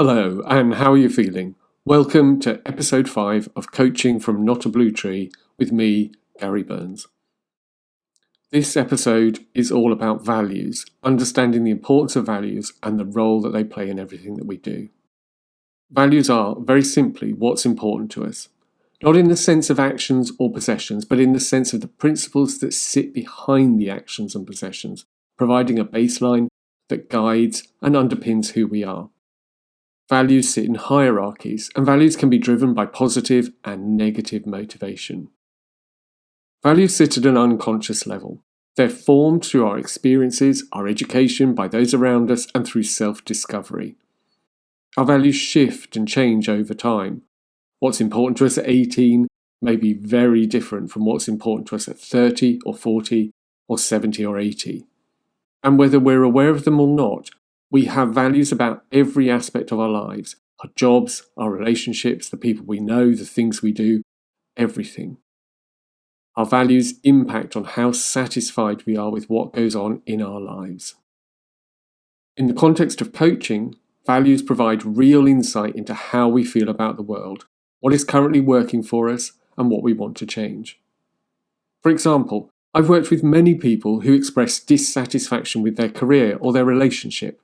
Hello, and how are you feeling? Welcome to episode 5 of Coaching from Not a Blue Tree with me, Gary Burns. This episode is all about values, understanding the importance of values and the role that they play in everything that we do. Values are, very simply, what's important to us. Not in the sense of actions or possessions, but in the sense of the principles that sit behind the actions and possessions, providing a baseline that guides and underpins who we are. Values sit in hierarchies, and values can be driven by positive and negative motivation. Values sit at an unconscious level. They're formed through our experiences, our education, by those around us, and through self-discovery. Our values shift and change over time. What's important to us at 18 may be very different from what's important to us at 30 or 40 or 70 or 80. And whether we're aware of them or not, we have values about every aspect of our lives, our jobs, our relationships, the people we know, the things we do, everything. Our values impact on how satisfied we are with what goes on in our lives. In the context of coaching, values provide real insight into how we feel about the world, what is currently working for us, and what we want to change. For example, I've worked with many people who express dissatisfaction with their career or their relationship.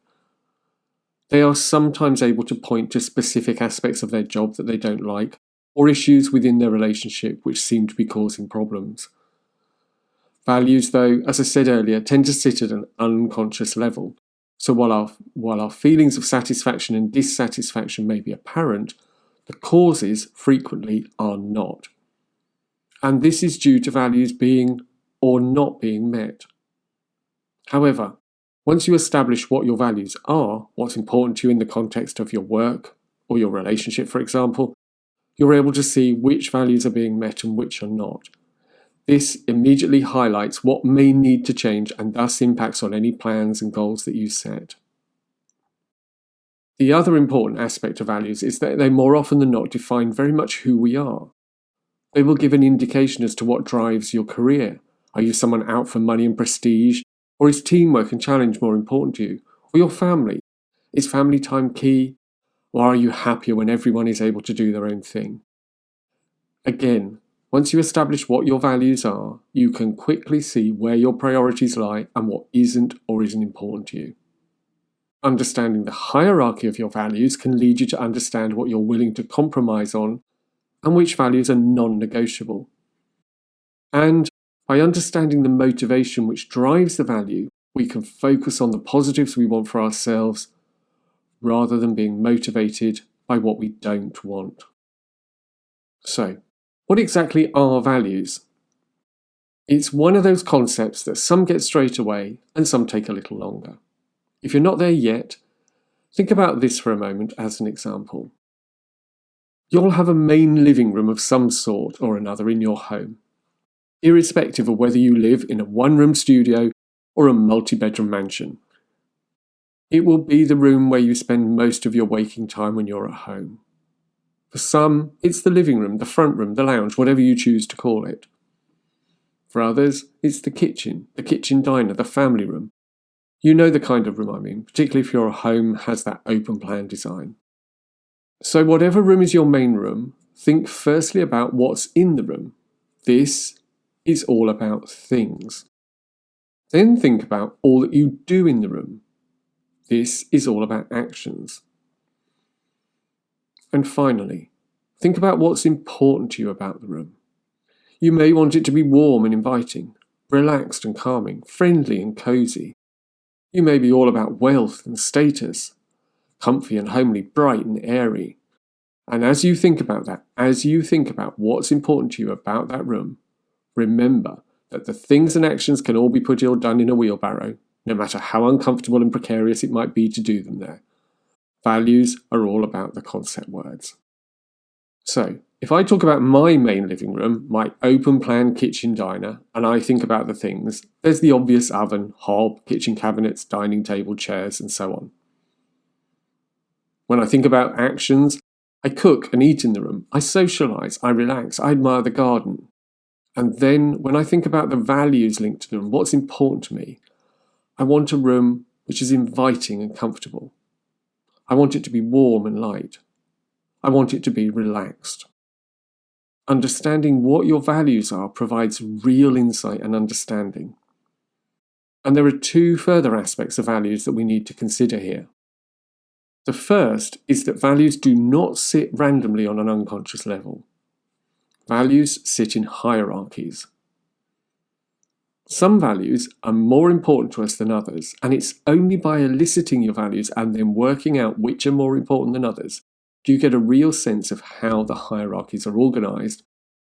They are sometimes able to point to specific aspects of their job that they don't like, or issues within their relationship which seem to be causing problems. Values, though, as I said earlier, tend to sit at an unconscious level. So while our feelings of satisfaction and dissatisfaction may be apparent, the causes frequently are not. And this is due to values being or not being met. However, once you establish what your values are, what's important to you in the context of your work or your relationship, for example, you're able to see which values are being met and which are not. This immediately highlights what may need to change and thus impacts on any plans and goals that you set. The other important aspect of values is that they more often than not define very much who we are. They will give an indication as to what drives your career. Are you someone out for money and prestige? Or is teamwork and challenge more important to you? Or your family? Is family time key? Or are you happier when everyone is able to do their own thing? Again, once you establish what your values are, you can quickly see where your priorities lie and what isn't or isn't important to you. Understanding the hierarchy of your values can lead you to understand what you're willing to compromise on and which values are non-negotiable. And by understanding the motivation which drives the value, we can focus on the positives we want for ourselves rather than being motivated by what we don't want. So, what exactly are values? It's one of those concepts that some get straight away and some take a little longer. If you're not there yet, think about this for a moment as an example. You'll have a main living room of some sort or another in your home, irrespective of whether you live in a one-room studio or a multi-bedroom mansion. It will be the room where you spend most of your waking time when you're at home. For some, it's the living room, the front room, the lounge, whatever you choose to call it. For others, it's the kitchen diner, the family room. You know the kind of room I mean, particularly if your home has that open plan design. So whatever room is your main room, think firstly about what's in the room. This is all about things. Then think about all that you do in the room. This is all about actions. And finally, think about what's important to you about the room. You may want it to be warm and inviting, relaxed and calming, friendly and cosy. You may be all about wealth and status, comfy and homely, bright and airy. And as you think about that, as you think about what's important to you about that room, remember that the things and actions can all be put or done in a wheelbarrow, no matter how uncomfortable and precarious it might be to do them there. Values are all about the concept words. So, if I talk about my main living room, my open plan kitchen diner, and I think about the things, there's the obvious oven, hob, kitchen cabinets, dining table, chairs, and so on. When I think about actions, I cook and eat in the room, I socialise, I relax, I admire the garden. And then when I think about the values linked to the room, what's important to me, I want a room which is inviting and comfortable. I want it to be warm and light. I want it to be relaxed. Understanding what your values are provides real insight and understanding. And there are two further aspects of values that we need to consider here. The first is that values do not sit randomly on an unconscious level. Values sit in hierarchies. Some values are more important to us than others, and it's only by eliciting your values and then working out which are more important than others do you get a real sense of how the hierarchies are organised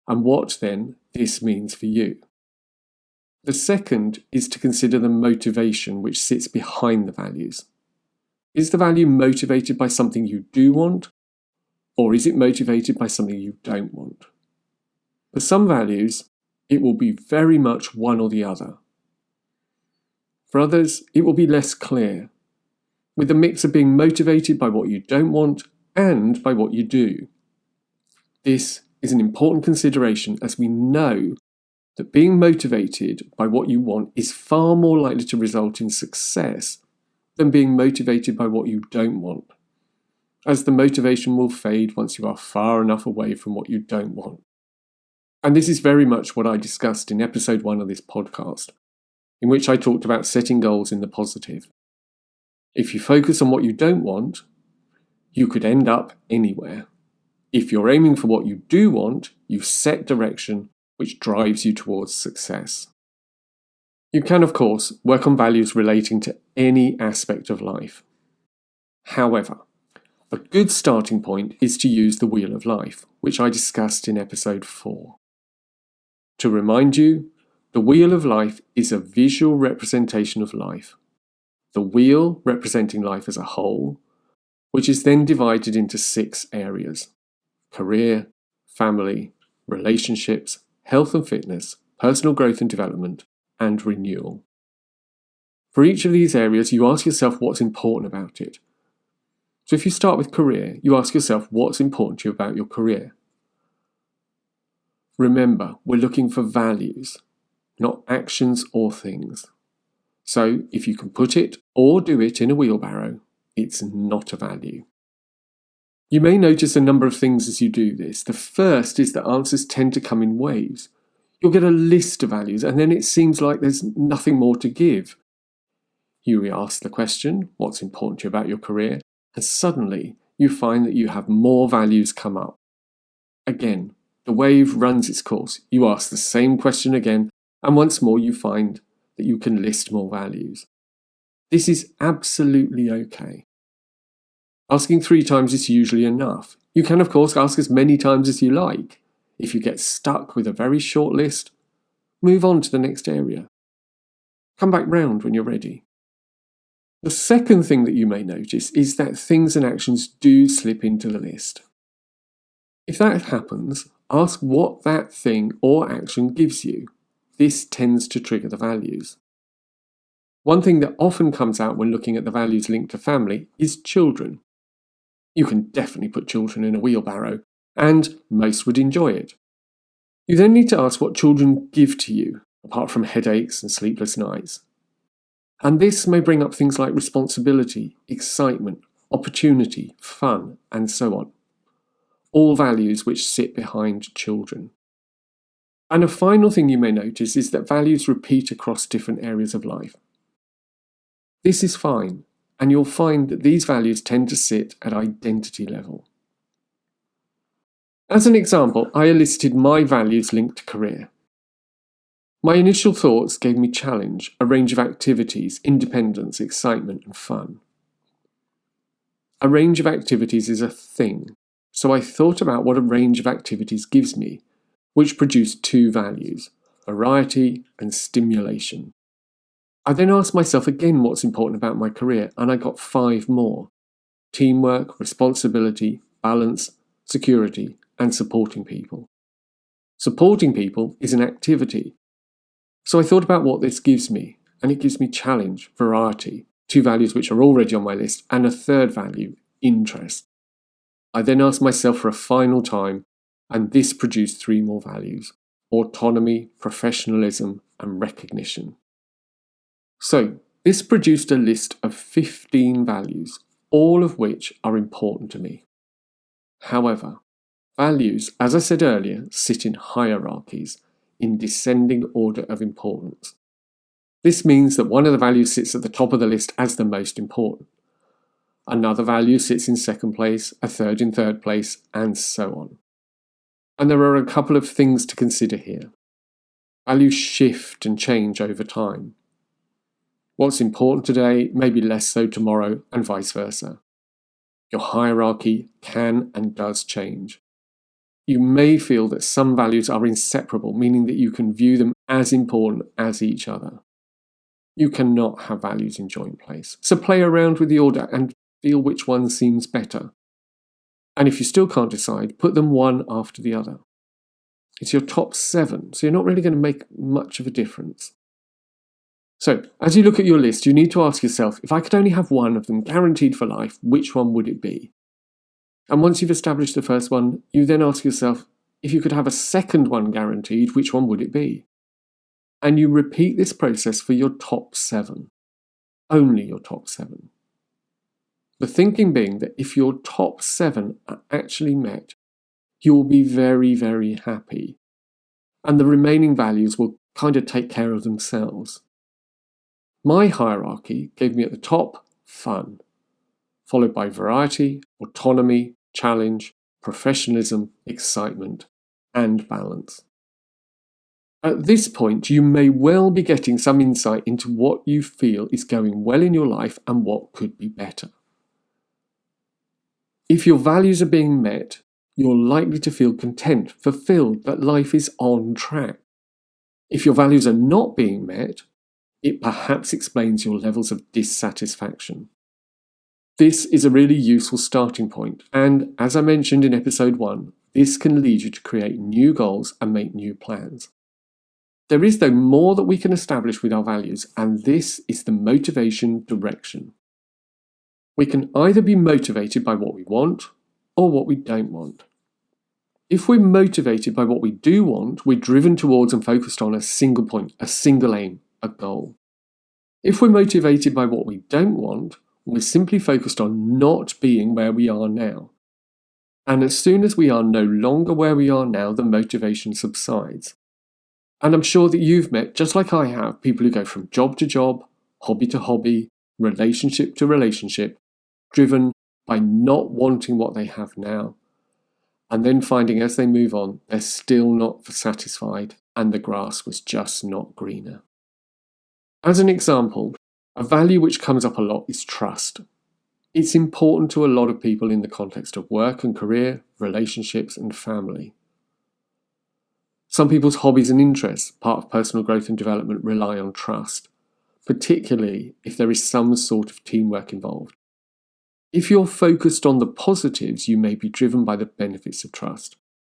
and what then this means for you. The second is to consider the motivation which sits behind the values. Is the value motivated by something you do want, or is it motivated by something you don't want? For some values, it will be very much one or the other. For others, it will be less clear, with a mix of being motivated by what you don't want and by what you do. This is an important consideration, as we know that being motivated by what you want is far more likely to result in success than being motivated by what you don't want, as the motivation will fade once you are far enough away from what you don't want. And this is very much what I discussed in episode 1 of this podcast, in which I talked about setting goals in the positive. If you focus on what you don't want, you could end up anywhere. If you're aiming for what you do want, you set direction which drives you towards success. You can, of course, work on values relating to any aspect of life. However, a good starting point is to use the Wheel of Life, which I discussed in episode 4. To remind you, the Wheel of Life is a visual representation of life. The wheel representing life as a whole, which is then divided into 6 areas: career, family, relationships, health and fitness, personal growth and development, and renewal. For each of these areas, you ask yourself what's important about it. So if you start with career, you ask yourself what's important to you about your career. Remember, we're looking for values, not actions or things. So if you can put it or do it in a wheelbarrow, it's not a value. You may notice a number of things as you do this. The first is that answers tend to come in waves. You'll get a list of values and then it seems like there's nothing more to give. You re-ask the question, what's important to you about your career? And suddenly you find that you have more values come up. Again, the wave runs its course. You ask the same question again, and once more you find that you can list more values. This is absolutely okay. Asking 3 times is usually enough. You can, of course, ask as many times as you like. If you get stuck with a very short list, move on to the next area. Come back round when you're ready. The second thing that you may notice is that things and actions do slip into the list. If that happens, ask what that thing or action gives you. This tends to trigger the values. One thing that often comes out when looking at the values linked to family is children. You can definitely put children in a wheelbarrow, and most would enjoy it. You then need to ask what children give to you, apart from headaches and sleepless nights. And this may bring up things like responsibility, excitement, opportunity, fun, and so on. All values which sit behind children. And a final thing you may notice is that values repeat across different areas of life. This is fine, and you'll find that these values tend to sit at identity level. As an example, I elicited my values linked to career. My initial thoughts gave me challenge, a range of activities, independence, excitement, and fun. A range of activities is a thing, so I thought about what a range of activities gives me, which produced 2 values, variety and stimulation. I then asked myself again what's important about my career, and I got 5 more: teamwork, responsibility, balance, security, and supporting people. Supporting people is an activity. So I thought about what this gives me, and it gives me challenge, variety, 2 values which are already on my list, and a third value, interest. I then asked myself for a final time, and this produced 3 more values: autonomy, professionalism, and recognition. So, this produced a list of 15 values, all of which are important to me. However, values, as I said earlier, sit in hierarchies, in descending order of importance. This means that one of the values sits at the top of the list as the most important. Another value sits in second place, a third in third place, and so on. And there are a couple of things to consider here. Values shift and change over time. What's important today may be less so tomorrow, and vice versa. Your hierarchy can and does change. You may feel that some values are inseparable, meaning that you can view them as important as each other. You cannot have values in joint place, so play around with the order and feel which one seems better. And if you still can't decide, put them one after the other. It's your top 7, so you're not really going to make much of a difference. So, as you look at your list, you need to ask yourself, if I could only have one of them guaranteed for life, which one would it be? And once you've established the first one, you then ask yourself, if you could have a second one guaranteed, which one would it be? And you repeat this process for your top 7. Only your top 7. The thinking being that if your top 7 are actually met, you will be very, very happy. And the remaining values will kind of take care of themselves. My hierarchy gave me at the top fun, followed by variety, autonomy, challenge, professionalism, excitement, and balance. At this point, you may well be getting some insight into what you feel is going well in your life and what could be better. If your values are being met, you're likely to feel content, fulfilled, that life is on track. If your values are not being met, it perhaps explains your levels of dissatisfaction. This is a really useful starting point, and as I mentioned in episode 1, this can lead you to create new goals and make new plans. There is, though, more that we can establish with our values, and this is the motivation direction. We can either be motivated by what we want or what we don't want. If we're motivated by what we do want, we're driven towards and focused on a single point, a single aim, a goal. If we're motivated by what we don't want, we're simply focused on not being where we are now. And as soon as we are no longer where we are now, the motivation subsides. And I'm sure that you've met, just like I have, people who go from job to job, hobby to hobby, relationship to relationship, driven by not wanting what they have now, and then finding as they move on, they're still not satisfied and the grass was just not greener. As an example, a value which comes up a lot is trust. It's important to a lot of people in the context of work and career, relationships and family. Some people's hobbies and interests, part of personal growth and development, rely on trust, particularly if there is some sort of teamwork involved. If you're focused on the positives, you may be driven by the benefits of trust.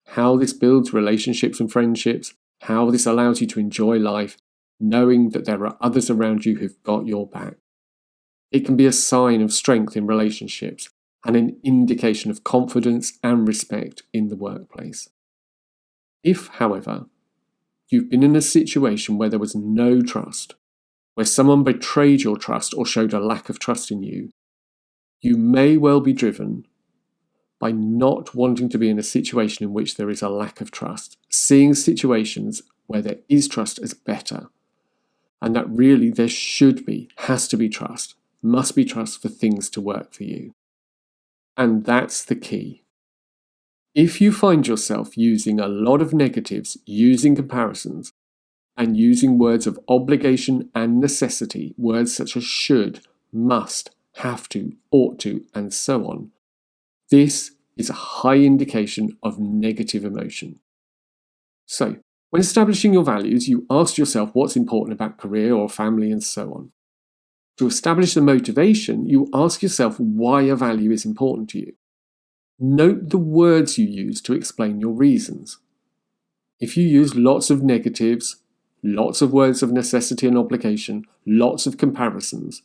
How this builds relationships and friendships, how this allows you to enjoy life, knowing that there are others around you who've got your back. It can be a sign of strength in relationships and an indication of confidence and respect in the workplace. If, however, you've been in a situation where there was no trust, where someone betrayed your trust or showed a lack of trust in you, you may well be driven by not wanting to be in a situation in which there is a lack of trust, seeing situations where there is trust as better, and that really there should be, has to be trust, must be trust for things to work for you. And that's the key. If you find yourself using a lot of negatives, using comparisons, and using words of obligation and necessity, words such as should, must, have to, ought to, and so on, this is a high indication of negative emotion. So, when establishing your values, you ask yourself what's important about career or family and so on. To establish the motivation, you ask yourself why a value is important to you. Note the words you use to explain your reasons. If you use lots of negatives, lots of words of necessity and obligation, lots of comparisons,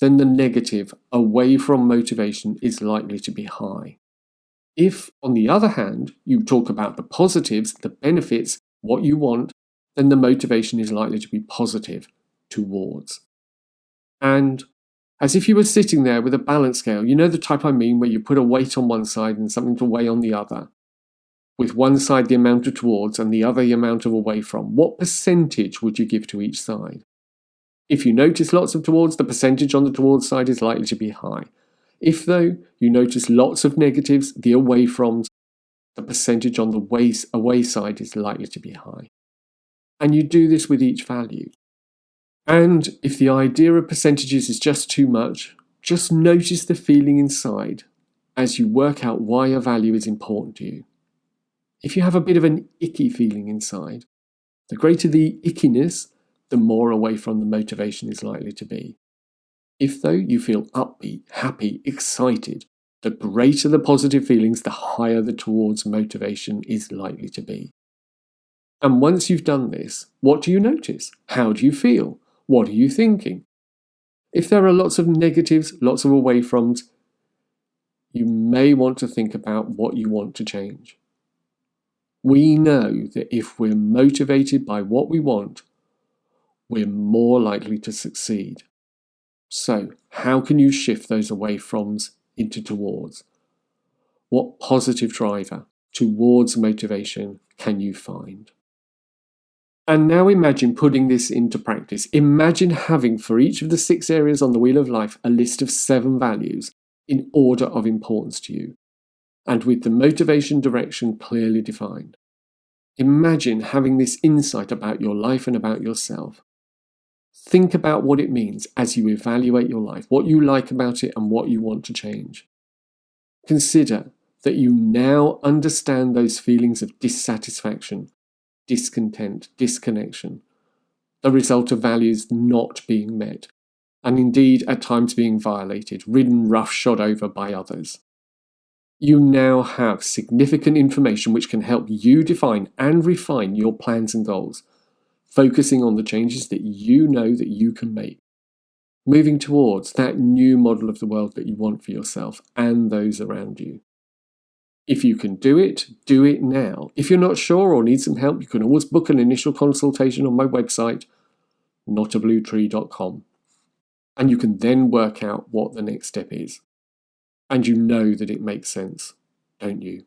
then the negative away from motivation is likely to be high. If, on the other hand, you talk about the positives, the benefits, what you want, then the motivation is likely to be positive towards. And As if you were sitting there with a balance scale, you know the type I mean, where you put a weight on one side and something to weigh on the other. With one side the amount of towards and the other the amount of away from, what percentage would you give to each side? If you notice lots of towards, the percentage on the towards side is likely to be high. If, though, you notice lots of negatives, the away froms, the percentage on the away side is likely to be high. And you do this with each value. And if the idea of percentages is just too much, just notice the feeling inside as you work out why a value is important to you. If you have a bit of an icky feeling inside, the greater the ickiness, the more away from the motivation is likely to be. If, though, you feel upbeat, happy, excited, the greater the positive feelings, the higher the towards motivation is likely to be. And once you've done this, what do you notice? How do you feel? What are you thinking? If there are lots of negatives, lots of away froms, you may want to think about what you want to change. We know that if we're motivated by what we want, we're more likely to succeed. So, how can you shift those away froms into towards? What positive driver towards motivation can you find? And now imagine putting this into practice. Imagine having for each of the 6 areas on the wheel of life a list of 7 values in order of importance to you, and with the motivation direction clearly defined. Imagine having this insight about your life and about yourself. Think about what it means as you evaluate your life, what you like about it and what you want to change. Consider that you now understand those feelings of dissatisfaction, discontent, disconnection, the result of values not being met, and indeed at times being violated, ridden roughshod over by others. You now have significant information which can help you define and refine your plans and goals, focusing on the changes that you know that you can make, moving towards that new model of the world that you want for yourself and those around you. If you can do it now. If you're not sure or need some help, you can always book an initial consultation on my website, notabluetree.com. And you can then work out what the next step is. And you know that it makes sense, don't you?